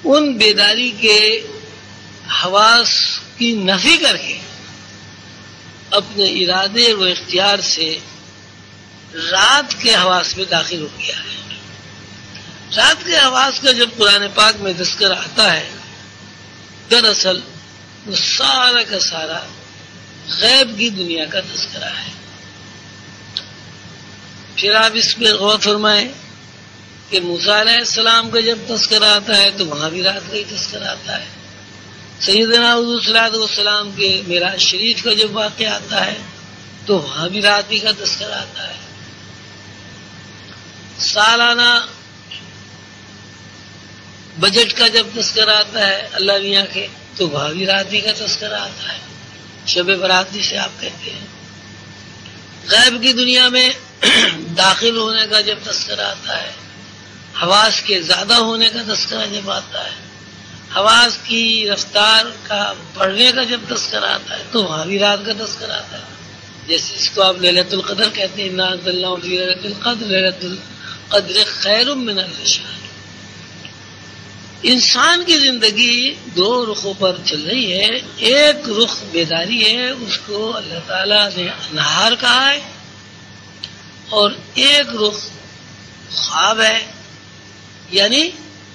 ان بیداری کے حواس کی نفی کر کے اپنے ارادے و اختیار سے رات کے حواس میں داخل ہو گیا ہے۔ رات کے حواس کا جب قرآن پاک میں تذکرہ آتا ہے، دراصل وہ سارا کا سارا غیب کی دنیا کا تذکرہ ہے۔ پھر آپ اس پہ غور فرمائیں کہ موسیٰ علیہ السلام کا جب تذکرہ آتا ہے تو وہاں بھی رات کا ہی تذکرہ آتا ہے۔ سیدنا حضور صلی اللہ علیہ وسلم کے معراج شریف کا جب واقعہ آتا ہے تو وہاں بھی رات ہی کا تذکرہ آتا ہے۔ سالانہ بجٹ کا جب تذکرہ آتا ہے اللہ میاں کے تو وہاں بھی رات ہی کا تذکرہ آتا ہے، شب برات جسے آپ کہتے ہیں۔ غیب کی دنیا میں داخل ہونے کا جب تذکرہ آتا ہے، حواس کے زیادہ ہونے کا تذکرہ جب آتا ہے، حواس کی رفتار کا بڑھنے کا جب تذکرہ آتا ہے تو وہاں بھی رات کا تذکرہ آتا ہے۔ جیسے اس کو آپ لیلۃ القدر کہتے ہیں، انا انزلناہ فی لیلۃ القدر، لیلۃ القدر خیر من الف شہر۔ انسان کی زندگی دو رخوں پر چل رہی ہے، ایک رخ بیداری ہے، اس کو اللہ تعالیٰ نے نہار کہا ہے، اور ایک رخ خواب ہے، یعنی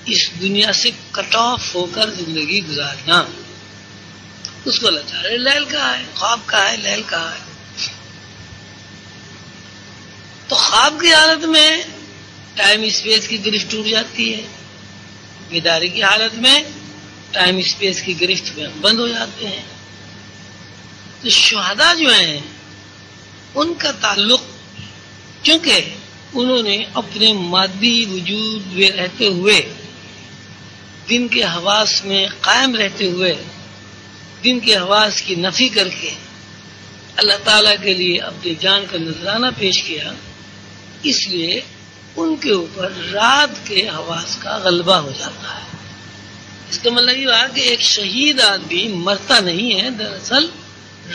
اس دنیا سے کٹ آف ہو کر زندگی گزارنا، اس کو اللہ تعالیٰ نے لیل کہا ہے، خواب کہا ہے، لیل کہا ہے۔ تو خواب کی حالت میں ٹائم اسپیس کی گرفت ٹوٹ جاتی ہے، بیداری کی حالت میں ٹائم اسپیس کی گرفت میں بند ہو جاتے ہیں۔ تو شہداء جو ہیں ان کا تعلق، چونکہ انہوں نے اپنے مادی وجود میں رہتے ہوئے، دن کے حواس میں قائم رہتے ہوئے، دن کے حواس کی نفی کر کے اللہ تعالیٰ کے لیے اپنی جان کا نذرانہ پیش کیا، اس لیے ان کے اوپر رات کے حواس کا غلبہ ہو جاتا ہے۔ اس کا مطلب یہ ہوا کہ ایک شہید آدمی مرتا نہیں ہے، دراصل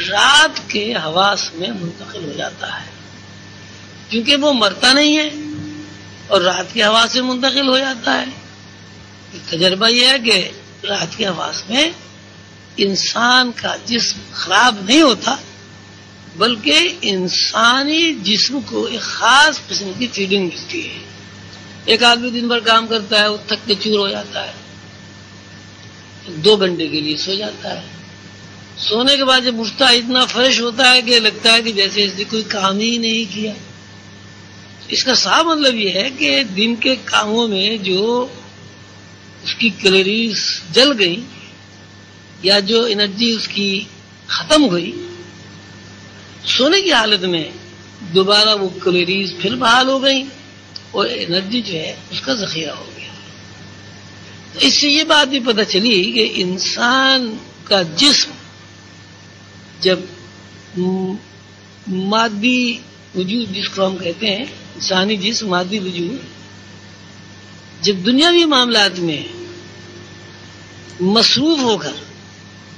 رات کے حواس میں منتقل ہو جاتا ہے، کیونکہ وہ مرتا نہیں ہے اور رات کے حواس سے منتقل ہو جاتا ہے۔ تجربہ یہ ہے کہ رات کے حواس میں انسان کا جسم خراب نہیں ہوتا، بلکہ انسانی جسم کو ایک خاص قسم کی فیڈنگ ملتی ہے۔ ایک آدمی دن بھر کام کرتا ہے، وہ تھک کے چور ہو جاتا ہے، 2 گھنٹے کے لیے سو جاتا ہے، سونے کے بعد جب اٹھتا ہے اتنا فریش ہوتا ہے کہ لگتا ہے کہ جیسے اس نے کوئی کام ہی نہیں کیا۔ اس کا صاف مطلب یہ ہے کہ دن کے کاموں میں جو اس کی کیلوریز جل گئی یا جو انرجی اس کی ختم ہوئی، سونے کی حالت میں دوبارہ وہ کیلوریز پھر بحال ہو گئی اور انرجی جو ہے اس کا ذخیرہ ہو گیا۔ اس سے یہ بات بھی پتہ چلی کہ انسان کا جسم جب مادی وجود جس کو ہم کہتے ہیں انسانی جسم، مادی وجود جب دنیاوی معاملات میں مصروف ہو کر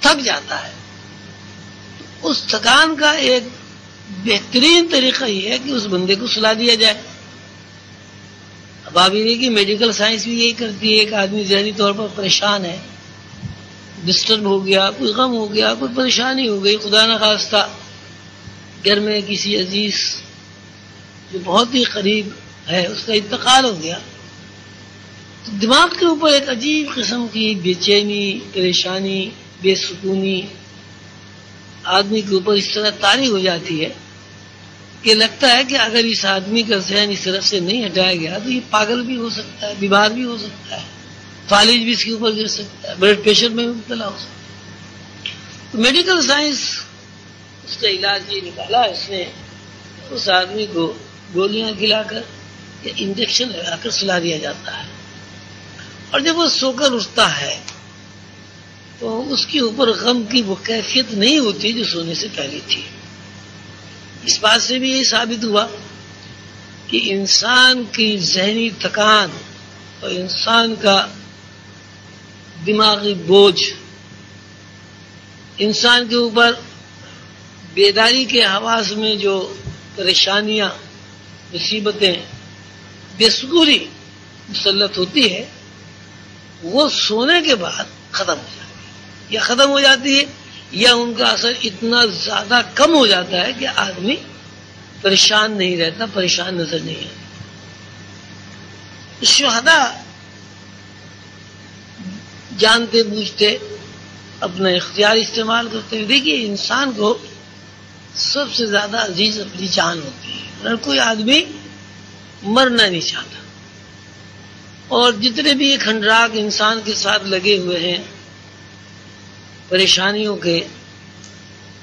تھک جاتا ہے، اس تھکان کا ایک بہترین طریقہ یہ ہے کہ اس بندے کو سلا دیا جائے۔ اب آپ یہ کہ میڈیکل سائنس بھی یہی کرتی ہے، ایک آدمی ذہنی طور پر پریشان ہے، ڈسٹرب ہو گیا، کوئی غم ہو گیا، کوئی پریشانی ہو گئی، خدا نخواستہ گھر میں کسی عزیز جو بہت ہی قریب ہے اس کا انتقال ہو گیا، تو دماغ کے اوپر ایک عجیب قسم کی بے چینی، پریشانی، بے سکونی آدمی کے اوپر اس طرح طاری ہو جاتی ہے کہ لگتا ہے کہ اگر اس آدمی کا ذہن اس طرف سے نہیں ہٹایا گیا تو یہ پاگل بھی ہو سکتا ہے، بیمار بھی ہو سکتا ہے، فالج بھی اس کے اوپر گر سکتا ہے، بلڈ پریشر میں مبتلا ہو سکتا ہے۔ تو میڈیکل سائنس اس کا علاج یہ نکالا، اس نے اس آدمی کو گولیاں کھلا کر یا انجیکشن لگا کر سلا دیا جاتا ہے، اور جب وہ سو کر اٹھتا ہے تو اس کے اوپر غم کی وہ کیفیت نہیں ہوتی جو سونے سے پہلے تھی۔ اس بات سے بھی یہ ثابت ہوا کہ انسان کی ذہنی تھکان اور انسان کا دماغی بوجھ انسان کے اوپر بیداری کے حواس میں جو پریشانیاں، مصیبتیں، بے سکونی مسلط ہوتی ہے، وہ سونے کے بعد ختم ہو جاتی ہے، یا ختم ہو جاتی ہے یا ان کا اثر اتنا زیادہ کم ہو جاتا ہے کہ آدمی پریشان نہیں رہتا، پریشان نظر نہیں آتا۔ شہداء جانتے بوجھتے اپنا اختیار استعمال کرتے ہیں۔ دیکھیے انسان کو سب سے زیادہ عزیز اپنی جان ہوتی ہے، اگر کوئی آدمی مرنا نہیں چاہتا، اور جتنے بھی یہ کھنڈراک انسان کے ساتھ لگے ہوئے ہیں پریشانیوں کے،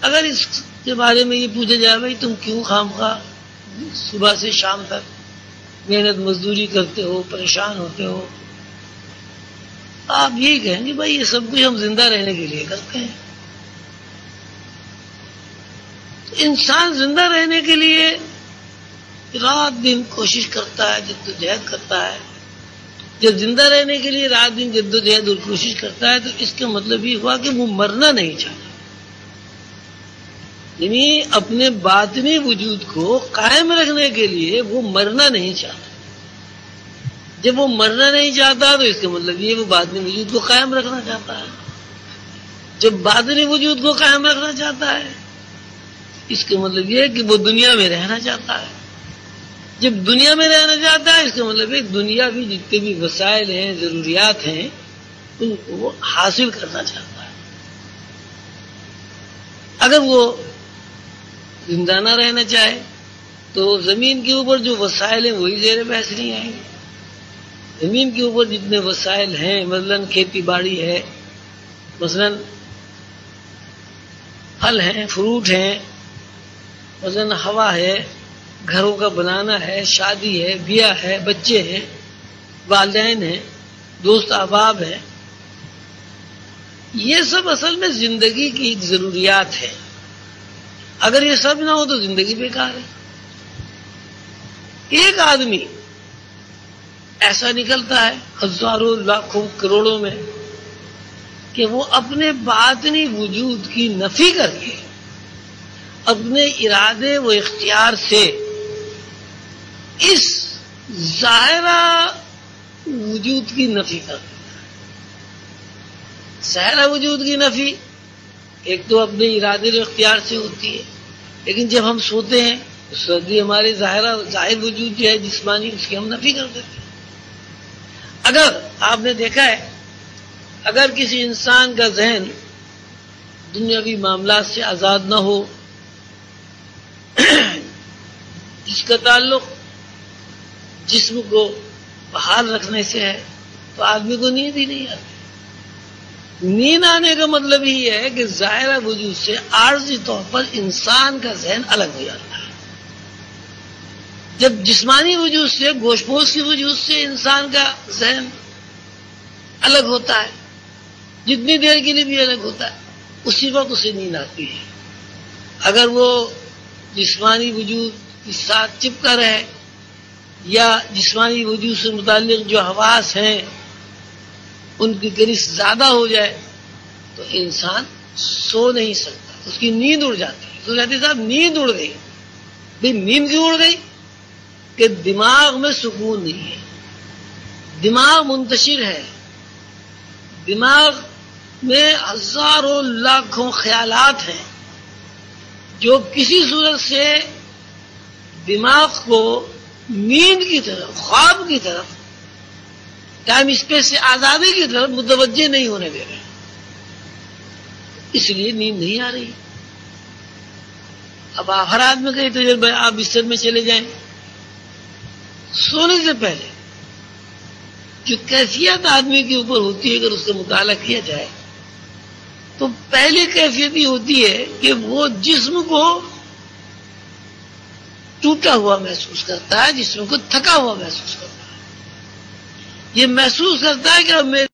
اگر اس کے بارے میں یہ پوچھا جائے بھائی تم کیوں خامخواہ صبح سے شام تک محنت مزدوری کرتے ہو، پریشان ہوتے ہو، آپ یہی کہیں گے بھائی یہ سب کچھ ہم زندہ رہنے کے لیے کرتے ہیں۔ انسان زندہ رہنے کے لیے رات دن کوشش کرتا ہے، جدوجہد کرتا ہے۔ جب زندہ رہنے کے لیے رات دن جدوجہد اور کوشش کرتا ہے تو اس کا مطلب یہ ہوا کہ وہ مرنا نہیں چاہتا، یعنی اپنے باطنی وجود کو قائم رکھنے کے لیے وہ مرنا نہیں چاہتا۔ جب وہ مرنا نہیں چاہتا تو اس کا مطلب یہ وہ باطنی وجود کو قائم رکھنا چاہتا ہے۔ جب باطنی وجود کو قائم رکھنا چاہتا ہے اس کا مطلب یہ ہے کہ وہ دنیا میں رہنا چاہتا ہے۔ جب دنیا میں رہنا چاہتا ہے اس کا مطلب ہے دنیا بھی جتنے بھی وسائل ہیں، ضروریات ہیں، ان کو وہ حاصل کرنا چاہتا ہے۔ اگر وہ زندہ نہ رہنا چاہے تو زمین کے اوپر جو وسائل ہیں وہی زیر بحث نہیں آئیں گے۔ زمین کے اوپر جتنے وسائل ہیں، مثلاً کھیتی باڑی ہے، مثلاً پھل ہیں، فروٹ ہیں، مثلاً ہوا ہے، گھروں کا بنانا ہے، شادی ہے، بیاہ ہے، بچے ہیں، والدین ہیں، دوست احباب ہیں، یہ سب اصل میں زندگی کی ایک ضروریات ہے۔ اگر یہ سب نہ ہو تو زندگی بیکار ہے۔ ایک آدمی ایسا نکلتا ہے ہزاروں لاکھوں کروڑوں میں کہ وہ اپنے باطنی وجود کی نفی کر کے اپنے ارادے و اختیار سے اس ظاہرہ وجود کی نفی کر دیتا ہے۔ ظاہرہ وجود کی نفی ایک تو اپنے ارادے و اختیار سے ہوتی ہے، لیکن جب ہم سوتے ہیں اس وقت بھی ہمارے ظاہر وجود جو ہے جسمانی اس کی ہم نفی کر دیتے ہیں۔ اگر آپ نے دیکھا ہے اگر کسی انسان کا ذہن دنیاوی معاملات سے آزاد نہ ہو، جس کا تعلق جسم کو بحال رکھنے سے ہے، تو آدمی کو نیند ہی نہیں آتی۔ نیند آنے کا مطلب ہی ہے کہ ظاہرہ وجود سے عارضی طور پر انسان کا ذہن الگ ہو جاتا ہے۔ جب جسمانی وجود سے، گوشت پوش کی وجود سے انسان کا ذہن الگ ہوتا ہے، جتنی دیر کے لیے بھی الگ ہوتا ہے، اسی وقت اسے نیند آتی ہے۔ اگر وہ جسمانی وجود کے ساتھ چپکا رہے یا جسمانی وجود سے متعلق جو حواس ہیں ان کی گرفت زیادہ ہو جائے تو انسان سو نہیں سکتا، اس کی نیند اڑ جاتی ہے۔ سو جاتی صاحب نیند اڑ گئی، بھئی نیند کیوں اڑ گئی؟ کہ دماغ میں سکون نہیں ہے، دماغ منتشر ہے، دماغ میں ہزاروں لاکھوں خیالات ہیں جو کسی صورت سے دماغ کو نیند کی طرف، خواب کی طرف، ٹائم اسپیس سے آزادی کی طرف متوجہ نہیں ہونے دے رہے، اس لیے نیند نہیں آ رہی۔ اب ہر آدمی کا یہ تجربہ ہے، آپ بستر میں چلے جائیں، سونے سے پہلے جو کیفیت آدمی کے اوپر ہوتی ہے اگر اس کا مطالعہ کیا جائے تو پہلی کیفیت یہ ہوتی ہے کہ وہ جسم کو ٹوٹا ہوا محسوس کرتا ہے، جسم کو تھکا ہوا محسوس کرتا ہے، یہ محسوس کرتا ہے کہ اب میرے